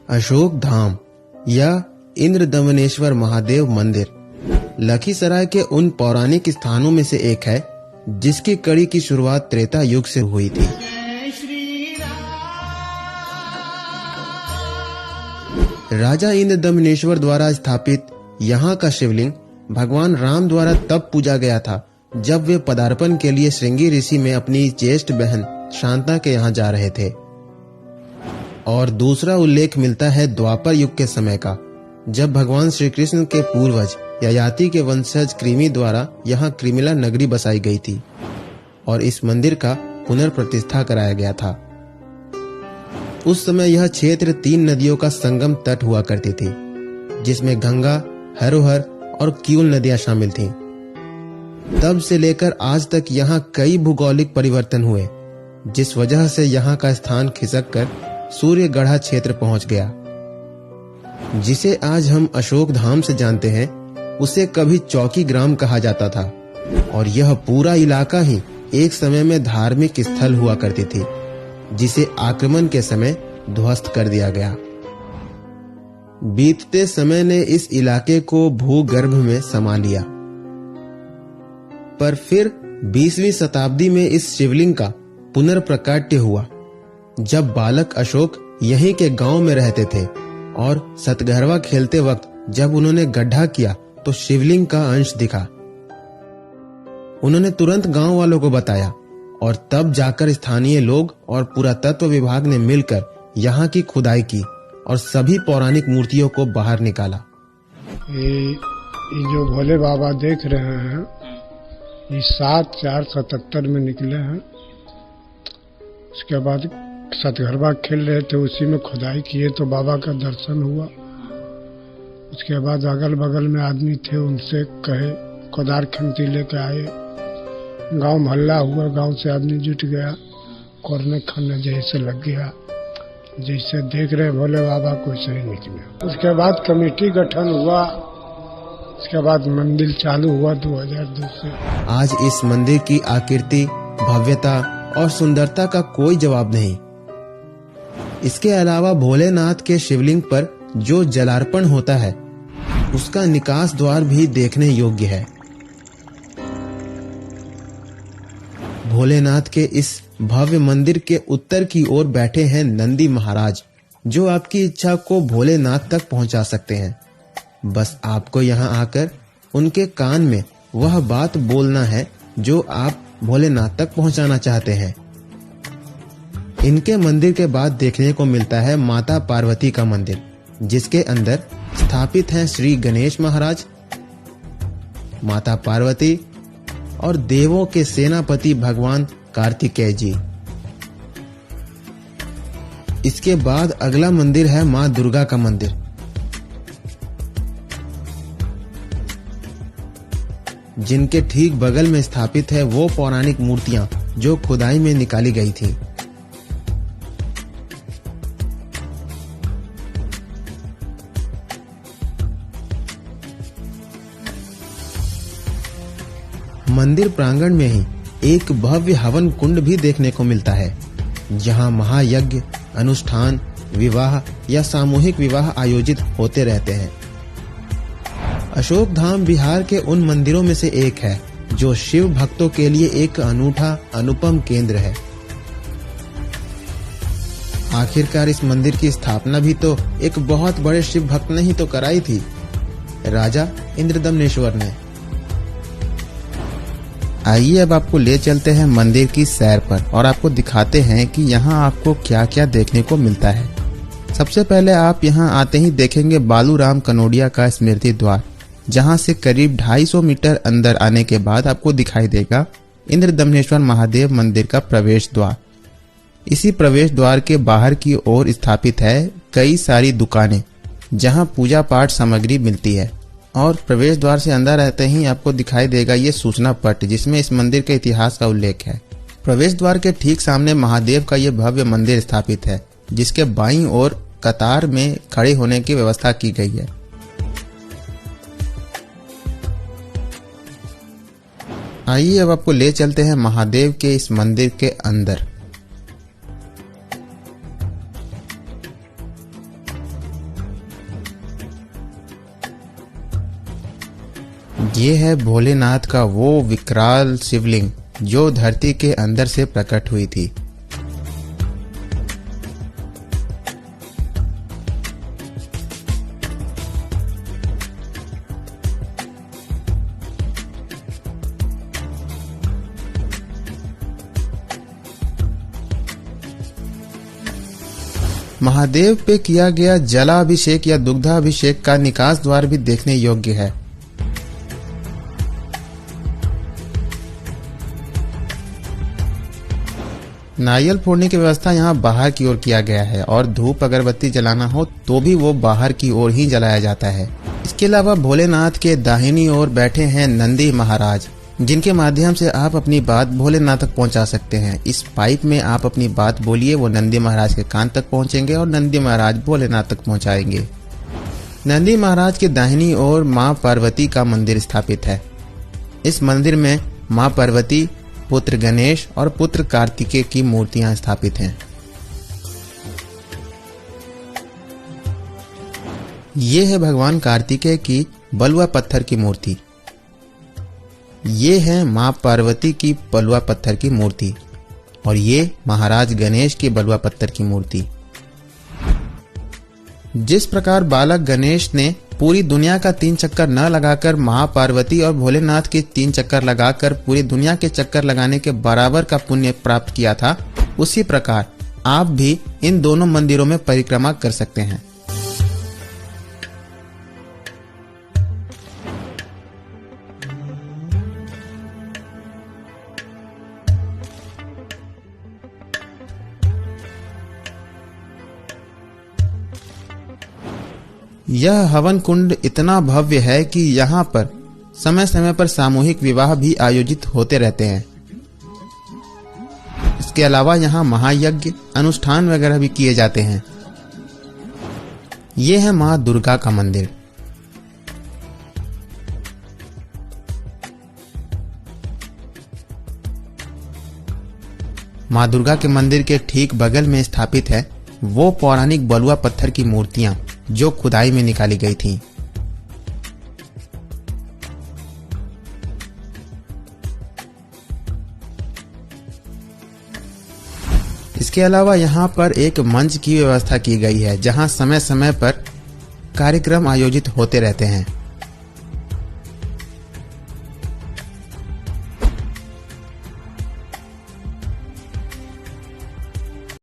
अशोक धाम या इंद्रदमनेश्वर महादेव मंदिर लखीसराय के उन पौराणिक स्थानों में से एक है जिसकी कड़ी की शुरुआत त्रेता युग से हुई थी। राजा इंद्रदमनेश्वर द्वारा स्थापित यहाँ का शिवलिंग भगवान राम द्वारा तब पूजा गया था जब वे पदार्पण के लिए श्रृंगी ऋषि में अपनी ज्येष्ठ बहन शांता के यहाँ जा रहे थे। और दूसरा उल्लेख मिलता है द्वापर युग के समय का, जब भगवान श्री कृष्ण के पूर्वज ययाति के वंशज कृमि द्वारा यहाँ कृमिला नगरी बसाई गई थी और इस मंदिर का पुनर्प्रतिष्ठा कराया गया था। उस समय यह क्षेत्र 3 नदियों का संगम तट हुआ करती थी, जिसमें गंगा, हरोहर और क्यूल नदियां शामिल थीं। तब से लेकर आज तक यहाँ कई भूगोलिक परिवर्तन हुए, जिस वजह से यहाँ का स्थान खिसक कर सूर्यगढ़ा क्षेत्र पहुंच गया। जिसे आज हम अशोक धाम से जानते हैं, उसे कभी चौकी ग्राम कहा जाता था और यह पूरा इलाका ही एक समय में धार्मिक स्थल हुआ करती थी, जिसे आक्रमण के समय ध्वस्त कर दिया गया। बीतते समय ने इस इलाके को भूगर्भ में समा लिया, पर फिर 20वीं शताब्दी में इस शिवलिंग का पुनर्प्रकाट्य हुआ, जब बालक अशोक यहीं के गांव में रहते थे और सतघरवा खेलते वक्त जब उन्होंने गड्ढा किया तो शिवलिंग का अंश दिखा। उन्होंने तुरंत गांव वालों को बताया और तब जाकर स्थानीय लोग और पुरातत्व विभाग ने मिलकर यहाँ की खुदाई की और सभी पौराणिक मूर्तियों को बाहर निकाला। ये जो भोले बाबा देख रहे हैं, ये 7477 में निकले हैं। उसके बाद सतघरवा खेल रहे थे, उसी में खुदाई किए तो बाबा का दर्शन हुआ। उसके बाद अगल बगल में आदमी थे, उनसे कहे, कोदार खंती लेके आए। गांव मोहल्ला हुआ, गांव से आदमी जुट गया, कोरने खाने जैसे लग गया, जैसे देख रहे भोले बाबा को सही निकले। उसके बाद कमेटी गठन हुआ, उसके बाद मंदिर चालू हुआ 2002 से। आज इस मंदिर की आकृति, भव्यता और सुंदरता का कोई जवाब नहीं। इसके अलावा भोलेनाथ के शिवलिंग पर जो जलार्पण होता है, उसका निकास द्वार भी देखने योग्य है। भोलेनाथ के इस भव्य मंदिर के उत्तर की ओर बैठे हैं नंदी महाराज, जो आपकी इच्छा को भोलेनाथ तक पहुंचा सकते हैं। बस आपको यहाँ आकर उनके कान में वह बात बोलना है जो आप भोलेनाथ तक पहुंचाना चाहते हैं। इनके मंदिर के बाद देखने को मिलता है माता पार्वती का मंदिर, जिसके अंदर स्थापित हैं श्री गणेश महाराज, माता पार्वती और देवों के सेनापति भगवान कार्तिकेय जी। इसके बाद अगला मंदिर है मां दुर्गा का मंदिर, जिनके ठीक बगल में स्थापित है वो पौराणिक मूर्तियां जो खुदाई में निकाली गई थीं। मंदिर प्रांगण में ही एक भव्य हवन कुंड भी देखने को मिलता है, जहां महायज्ञ, अनुष्ठान, विवाह या सामूहिक विवाह आयोजित होते रहते हैं। अशोक धाम बिहार के उन मंदिरों में से एक है जो शिव भक्तों के लिए एक अनूठा, अनुपम केंद्र है। आखिरकार इस मंदिर की स्थापना भी तो एक बहुत बड़े शिव भक्त ने ही तो कराई थी, राजा इंद्रदमनेश्वर ने। आइए अब आपको ले चलते हैं मंदिर की सैर पर और आपको दिखाते हैं कि यहाँ आपको क्या क्या देखने को मिलता है। सबसे पहले आप यहाँ आते ही देखेंगे बालूराम कनोडिया का स्मृति द्वार, जहाँ से करीब 250 मीटर अंदर आने के बाद आपको दिखाई देगा इंद्रदमनेश्वर महादेव मंदिर का प्रवेश द्वार। इसी प्रवेश द्वार के बाहर की ओर स्थापित है कई सारी दुकानें, जहाँ पूजा पाठ सामग्री मिलती है। और प्रवेश द्वार से अंदर रहते ही आपको दिखाई देगा ये सूचना पट, जिसमें इस मंदिर के इतिहास का उल्लेख है। प्रवेश द्वार के ठीक सामने महादेव का ये भव्य मंदिर स्थापित है, जिसके बाईं ओर कतार में खड़े होने की व्यवस्था की गई है। आइए अब आपको ले चलते हैं महादेव के इस मंदिर के अंदर। ये है भोलेनाथ का वो विकराल शिवलिंग जो धरती के अंदर से प्रकट हुई थी। महादेव पे किया गया जलाभिषेक या दुग्धाभिषेक का निकास द्वार भी देखने योग्य है। नारियल फोड़ने की व्यवस्था यहाँ बाहर की ओर किया गया है और धूप अगरबत्ती जलाना हो तो भी वो बाहर की ओर ही जलाया जाता है। इसके अलावा भोलेनाथ के दाहिनी ओर बैठे हैं नंदी महाराज, जिनके माध्यम से आप अपनी बात भोलेनाथ तक पहुंचा सकते हैं। इस पाइप में आप अपनी बात बोलिए, वो नंदी महाराज के कान तक पहुंचेंगे और नंदी महाराज भोलेनाथ तक पहुंचाएंगे। नंदी महाराज के दाहिनी ओर मां पार्वती का मंदिर स्थापित है। इस मंदिर में मां पार्वती, पुत्र गणेश और पुत्र कार्तिकेय की मूर्तियां स्थापित हैं। ये है भगवान कार्तिकेय की बलुआ पत्थर की मूर्ति। ये है मां पार्वती की बलुआ पत्थर की मूर्ति और ये महाराज गणेश की बलुआ पत्थर की मूर्ति। जिस प्रकार बालक गणेश ने पूरी दुनिया का 3 चक्कर न लगाकर महापार्वती और भोलेनाथ के 3 चक्कर लगाकर पूरी दुनिया के चक्कर लगाने के बराबर का पुण्य प्राप्त किया था, उसी प्रकार आप भी इन दोनों मंदिरों में परिक्रमा कर सकते हैं। यह हवन कुंड इतना भव्य है कि यहाँ पर समय समय पर सामूहिक विवाह भी आयोजित होते रहते हैं। इसके अलावा यहाँ महायज्ञ अनुष्ठान वगैरह भी किए जाते हैं। ये है मां दुर्गा का मंदिर। मां दुर्गा के मंदिर के ठीक बगल में स्थापित है वो पौराणिक बलुआ पत्थर की मूर्तियां जो खुदाई में निकाली गई थीं। इसके अलावा यहाँ पर एक मंच की व्यवस्था की गई है जहाँ समय समय पर कार्यक्रम आयोजित होते रहते हैं।